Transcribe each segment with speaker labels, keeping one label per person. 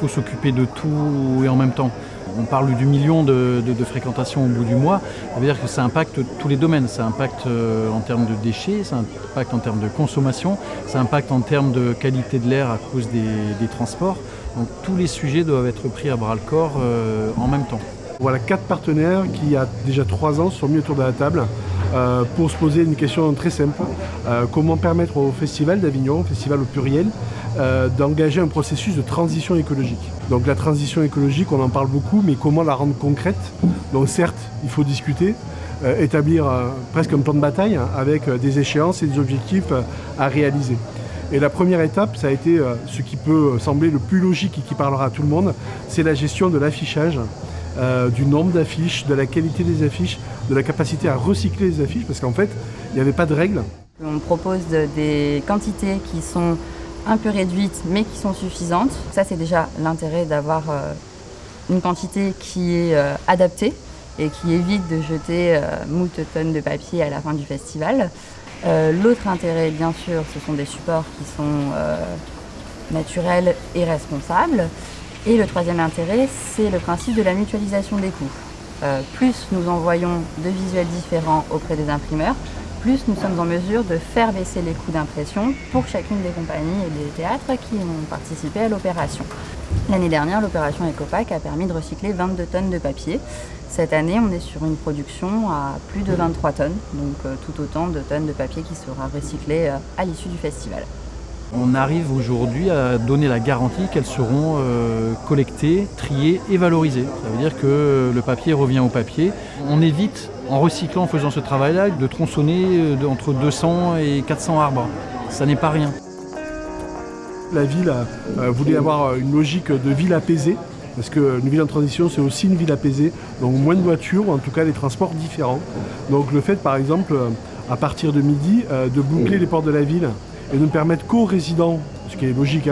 Speaker 1: faut s'occuper de tout et en même temps. On parle du million de fréquentations au bout du mois, ça veut dire que ça impacte tous les domaines, ça impacte en termes de déchets, ça impacte en termes de consommation, ça impacte en termes de qualité de l'air à cause des transports. Donc tous les sujets doivent être pris à bras-le-corps en même temps.
Speaker 2: Voilà 4 partenaires qui, il y a déjà 3 ans, sont mis autour de la table pour se poser une question très simple. Comment permettre au Festival d'Avignon, festival au pluriel, d'engager un processus de transition écologique. Donc la transition écologique, on en parle beaucoup, mais comment la rendre concrète? Donc certes, il faut discuter, établir presque un plan de bataille avec des échéances et des objectifs à réaliser. Et la première étape, ça a été ce qui peut sembler le plus logique et qui parlera à tout le monde, c'est la gestion de l'affichage, du nombre d'affiches, de la qualité des affiches, de la capacité à recycler les affiches, parce qu'en fait, il n'y avait pas de règles.
Speaker 3: On propose des quantités qui sont un peu réduites, mais qui sont suffisantes. Ça, c'est déjà l'intérêt d'avoir une quantité qui est adaptée et qui évite de jeter moult tonnes de papier à la fin du festival. L'autre intérêt, bien sûr, ce sont des supports qui sont naturels et responsables. Et le troisième intérêt, c'est le principe de la mutualisation des coûts. Plus nous envoyons de visuels différents auprès des imprimeurs, plus nous sommes en mesure de faire baisser les coûts d'impression pour chacune des compagnies et des théâtres qui ont participé à l'opération. L'année dernière, l'opération Ecopack a permis de recycler 22 tonnes de papier. Cette année, on est sur une production à plus de 23 tonnes, donc tout autant de tonnes de papier qui sera recyclé à l'issue du festival.
Speaker 1: On arrive aujourd'hui à donner la garantie qu'elles seront collectées, triées et valorisées. Ça veut dire que le papier revient au papier. On évite, en recyclant, en faisant ce travail-là, de tronçonner entre 200 et 400 arbres. Ça n'est pas rien.
Speaker 2: La ville voulait avoir une logique de ville apaisée, parce qu'une ville en transition, c'est aussi une ville apaisée, donc moins de voitures, ou en tout cas des transports différents. Donc le fait, par exemple, à partir de midi, de boucler les portes de la ville, et de ne permettre qu'aux résidents, ce qui est logique,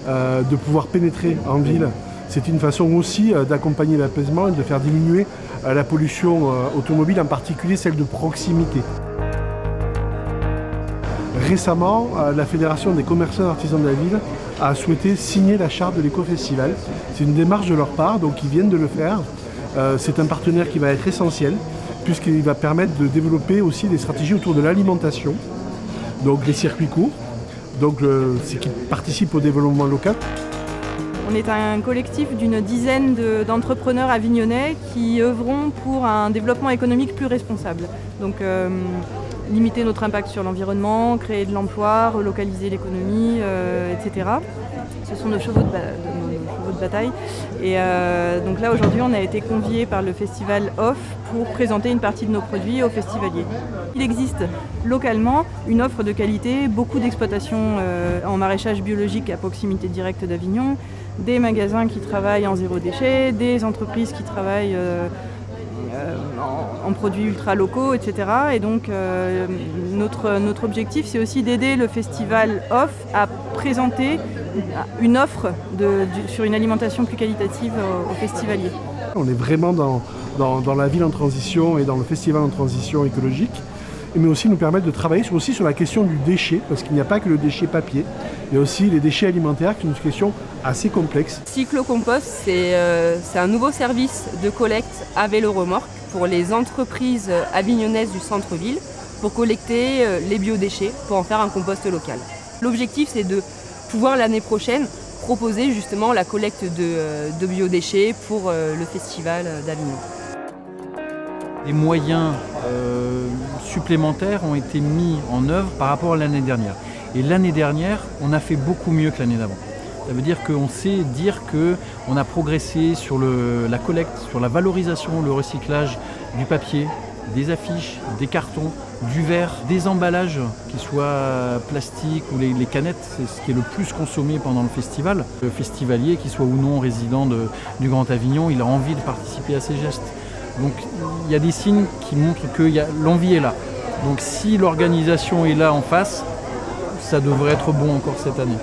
Speaker 2: de pouvoir pénétrer en ville. C'est une façon aussi d'accompagner l'apaisement et de faire diminuer la pollution automobile, en particulier celle de proximité. Récemment, la Fédération des commerçants et artisans de la ville a souhaité signer la charte de l'éco-festival. C'est une démarche de leur part, donc ils viennent de le faire. C'est un partenaire qui va être essentiel, puisqu'il va permettre de développer aussi des stratégies autour de l'alimentation, donc des circuits courts, donc c'est qui participe au développement local.
Speaker 4: On est un collectif d'une dizaine d'entrepreneurs avignonnais qui œuvront pour un développement économique plus responsable. Donc limiter notre impact sur l'environnement, créer de l'emploi, relocaliser l'économie, etc. Ce sont nos chevaux de bataille. Et donc là aujourd'hui on a été conviés par le festival Off pour présenter une partie de nos produits aux festivaliers. Il existe localement une offre de qualité, beaucoup d'exploitations en maraîchage biologique à proximité directe d'Avignon, des magasins qui travaillent en zéro déchet, des entreprises qui travaillent en produits ultra locaux, etc. Et donc notre objectif, c'est aussi d'aider le festival Off à présenter une offre sur une alimentation plus qualitative aux festivaliers.
Speaker 2: On est vraiment dans la ville en transition et dans le festival en transition écologique, mais aussi nous permettre de travailler aussi sur la question du déchet, parce qu'il n'y a pas que le déchet papier, il y a aussi les déchets alimentaires, qui est une question assez complexe.
Speaker 5: Cyclo-compost, c'est un nouveau service de collecte à vélo-remorque pour les entreprises avignonnaises du centre-ville pour collecter les biodéchets pour en faire un compost local. L'objectif, c'est de pouvoir l'année prochaine proposer justement la collecte de biodéchets pour le festival d'Avignon.
Speaker 1: Des moyens supplémentaires ont été mis en œuvre par rapport à l'année dernière. Et l'année dernière, on a fait beaucoup mieux que l'année d'avant. Ça veut dire qu'on sait dire qu'on a progressé sur la collecte, sur la valorisation, le recyclage du papier, des affiches, des cartons, du verre, des emballages, qu'ils soient plastiques ou les canettes, c'est ce qui est le plus consommé pendant le festival. Le festivalier, qu'il soit ou non résident du Grand Avignon, il a envie de participer à ces gestes. Donc il y a des signes qui montrent que l'envie est là. Donc si l'organisation est là en face, ça devrait être bon encore cette année.